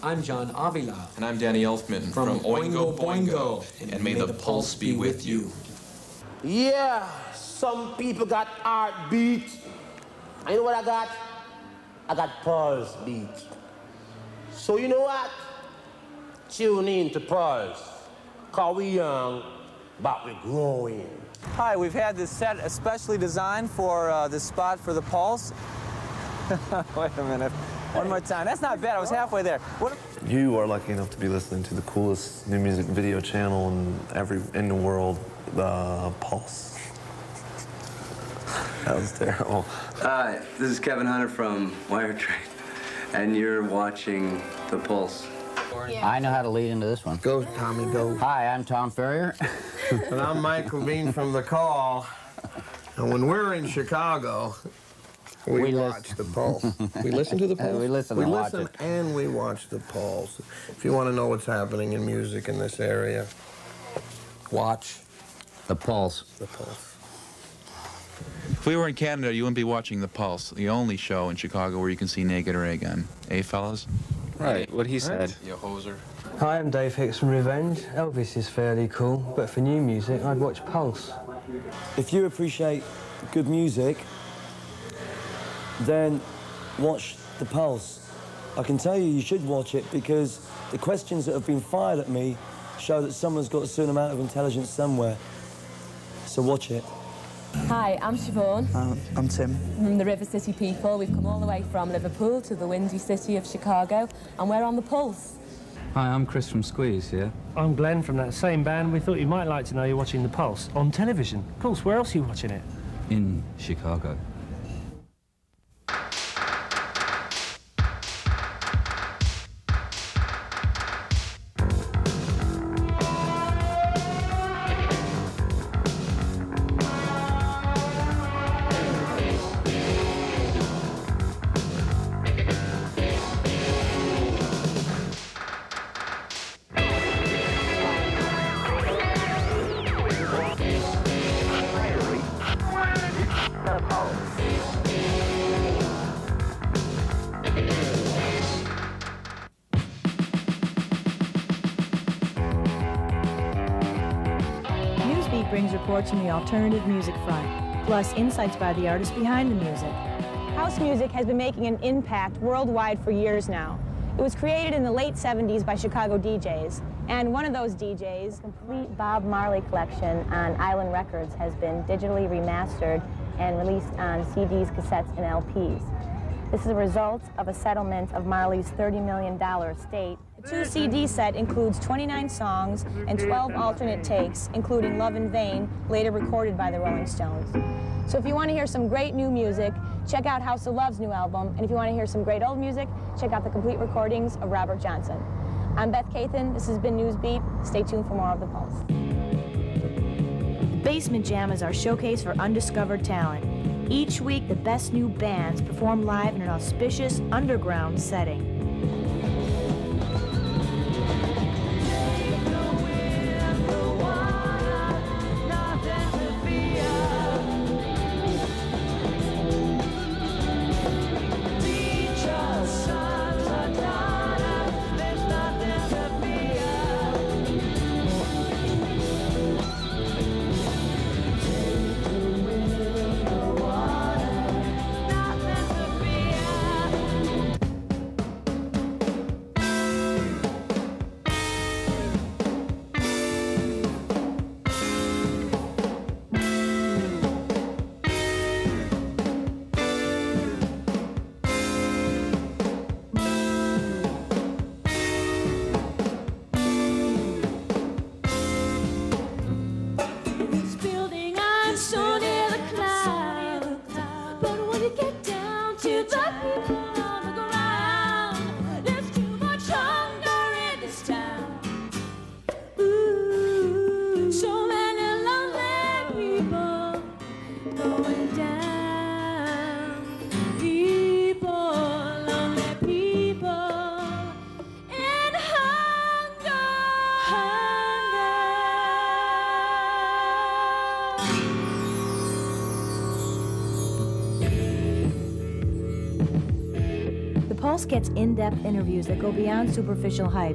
I'm John Avila. And I'm Danny Elfman from Oingo Boingo. And may the pulse be with you. Yeah, some people got heartbeat. And you know what I got? I got pulse beat. So you know what? Tune in to Pulse. Cause we young, but we growing. Hi, we've had this set especially designed for this spot for the Pulse. Wait a minute. One more time. That's not bad. I was halfway there. You are lucky enough to be listening to the coolest new music video channel in the world, Pulse. That was terrible. Hi, this is Kevin Hunter from Wire Train, and you're watching The Pulse. I know how to lead into this one. Go, Tommy, go. Hi, I'm Tom Ferrier. And I'm Michael Bean from The Call. And when we're in Chicago, we watch The Pulse. We listen to The Pulse? We listen and watch it. And we watch The Pulse. If you want to know what's happening in music in this area, watch The Pulse. The Pulse. If we were in Canada, you wouldn't be watching The Pulse, the only show in Chicago where you can see naked Ray Gun. Eh, fellas? Right, what he said. You hoser. Hi, I'm Dave Hicks from Revenge. Elvis is fairly cool, but for new music, I'd watch Pulse. If you appreciate good music, then watch The Pulse. I can tell you should watch it because the questions that have been fired at me show that someone's got a certain amount of intelligence somewhere. So watch it. Hi, I'm Siobhan. I'm Tim. From the River City people. We've come all the way from Liverpool to the windy city of Chicago, and we're on The Pulse. Hi, I'm Chris from Squeeze, yeah? I'm Glenn from that same band. We thought you might like to know you're watching The Pulse on television. Of course, where else are you watching it? In Chicago. Brings reports from the alternative music front, plus insights by the artists behind the music. House music has been making an impact worldwide for years now. It was created in the late 70s by Chicago DJs, and one of those DJs, complete Bob Marley collection on Island Records has been digitally remastered and released on CDs, cassettes, and LPs. This is a result of a settlement of Marley's $30 million estate. The 2 CD set includes 29 songs and 12 alternate takes, including Love in Vain, later recorded by the Rolling Stones. So if you want to hear some great new music, check out House of Love's new album, and if you want to hear some great old music, check out the complete recordings of Robert Johnson. I'm Beth Cathan, this has been Newsbeat. Stay tuned for more of The Pulse. Basement Jam is our showcase for undiscovered talent. Each week, the best new bands perform live in an auspicious underground setting. Pulse gets in-depth interviews that go beyond superficial hype.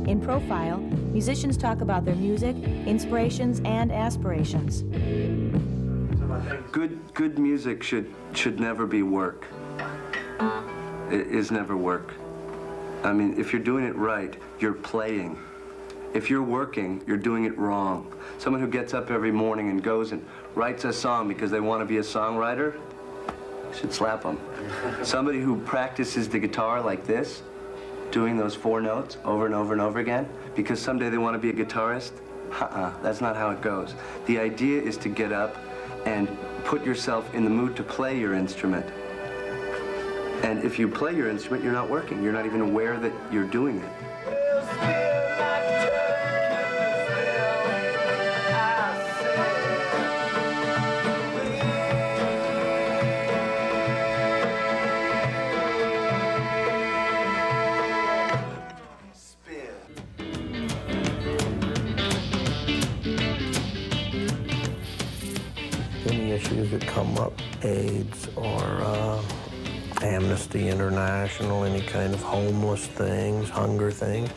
In Profile, musicians talk about their music, inspirations, and aspirations. Good music should never be work. It is never work. I mean, if you're doing it right, you're playing. If you're working, you're doing it wrong. Someone who gets up every morning and goes and writes a song because they want to be a songwriter, should slap them. Somebody who practices the guitar like this, doing those 4 notes over and over and over again, because someday they want to be a guitarist, that's not how it goes. The idea is to get up and put yourself in the mood to play your instrument. And if you play your instrument, you're not working. You're not even aware that you're doing it. Any issues that come up, AIDS or Amnesty International, any kind of homeless things, hunger things.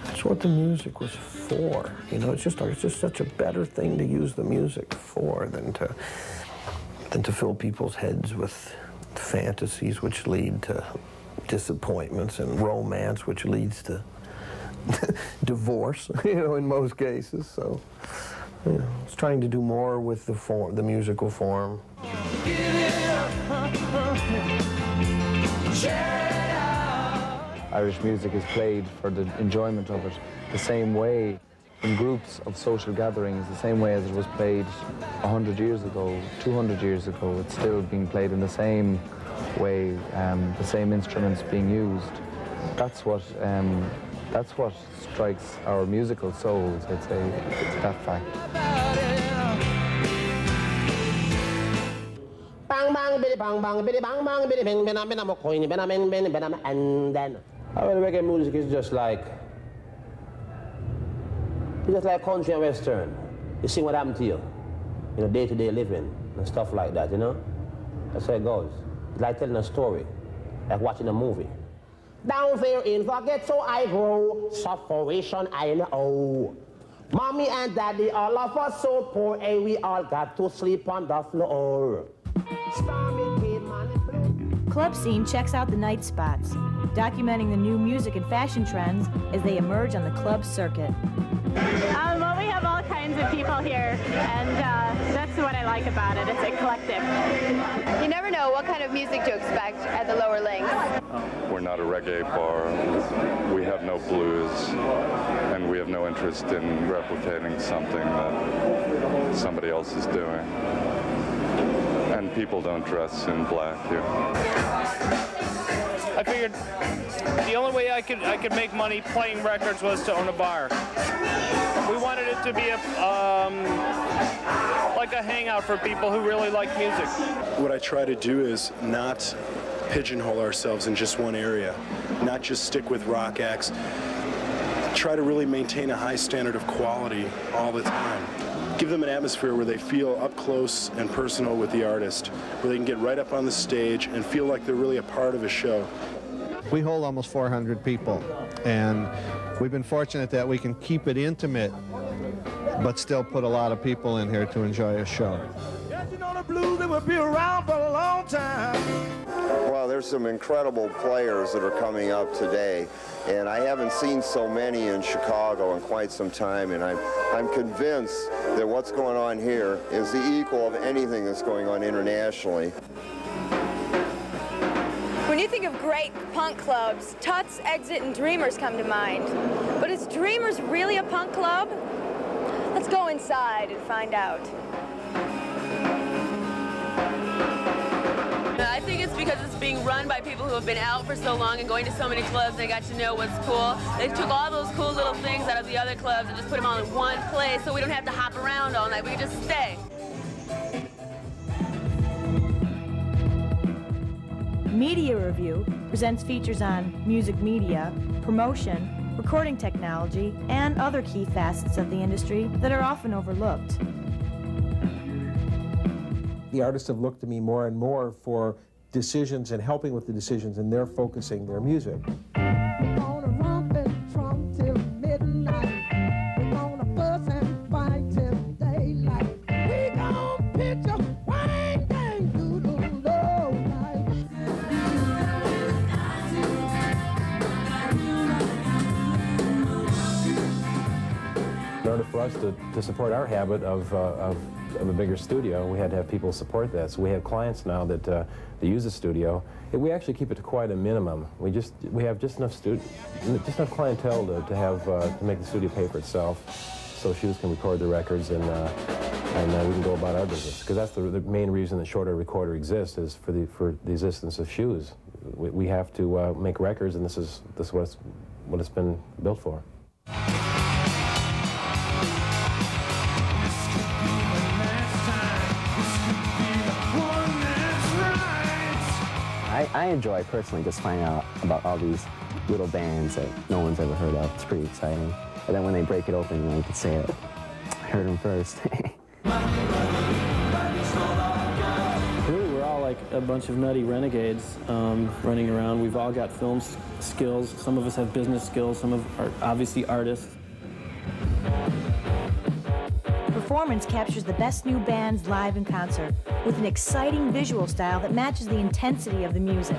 That's what the music was for. You know, it's just such a better thing to use the music for than to fill people's heads with fantasies which lead to disappointments, and romance which leads to divorce, you know, in most cases. So, you know, it's trying to do more with the musical form. Irish music is played for the enjoyment of it, the same way in groups of social gatherings, the same way as it was played 100 years ago, 200 years ago. It's still being played in the same way, the same instruments being used. That's what strikes our musical souls, I'd say. It's that fact. Bang bang biddy bang bang biddy bang bang biddy bang bang bang bang bang bang, and then reggae music is just like country and western. You see what happened to you, you know, day-to-day living and stuff like that, you know. That's how it goes. It's like telling a story, like watching a movie. Down there in Forget-So I grow, sufferation I know. Mommy and daddy, all of us so poor, and we all got to sleep on the floor. Club Scene checks out the night spots, documenting the new music and fashion trends as they emerge on the club circuit. Well, we have all kinds of people here, and that's what I like about it. It's eclectic. You never know what kind of music to expect at the lower links. We're not a reggae bar. We have no blues, and we have no interest in replicating something that somebody else is doing. And people don't dress in black here. I figured the only way I could make money playing records was to own a bar. We wanted it to be like a hangout for people who really like music. What I try to do is not pigeonhole ourselves in just one area, not just stick with rock acts. Try to really maintain a high standard of quality all the time. Give them an atmosphere where they feel up close and personal with the artist, where they can get right up on the stage and feel like they're really a part of a show. We hold almost 400 people, and we've been fortunate that we can keep it intimate, but still put a lot of people in here to enjoy a show. You know the blues, they will be around for a long time. Well, there's some incredible players that are coming up today, and I haven't seen so many in Chicago in quite some time, and I'm convinced that what's going on here is the equal of anything that's going on internationally. When you think of great punk clubs, Tuts, Exit, and Dreamers come to mind. But is Dreamers really a punk club? Let's go inside and find out. I think it's because it's being run by people who have been out for so long and going to so many clubs. They got to know what's cool. They took all those cool little things out of the other clubs and just put them all in one place so we don't have to hop around all night. We can just stay. Media Review presents features on music media, promotion, recording technology, and other key facets of the industry that are often overlooked. The artists have looked to me more and more for decisions and helping with the decisions, and they're focusing their music. In order for us to support our habit of a bigger studio, we had to have people support that. So we have clients now that use the studio. We actually keep it to quite a minimum. We have just enough clientele to make the studio pay for itself, so shoes can record the records and we can go about our business. Because that's the main reason the Short Order Recorder exists, is for the existence of shoes. We have to make records, and this is what it's been built for. I enjoy personally just finding out about all these little bands that no one's ever heard of. It's pretty exciting. And then when they break it open, you can say it. I heard them first. Really, we're all like a bunch of nutty renegades running around. We've all got film skills. Some of us have business skills. Some of are obviously artists. Performance captures the best new bands live in concert with an exciting visual style that matches the intensity of the music.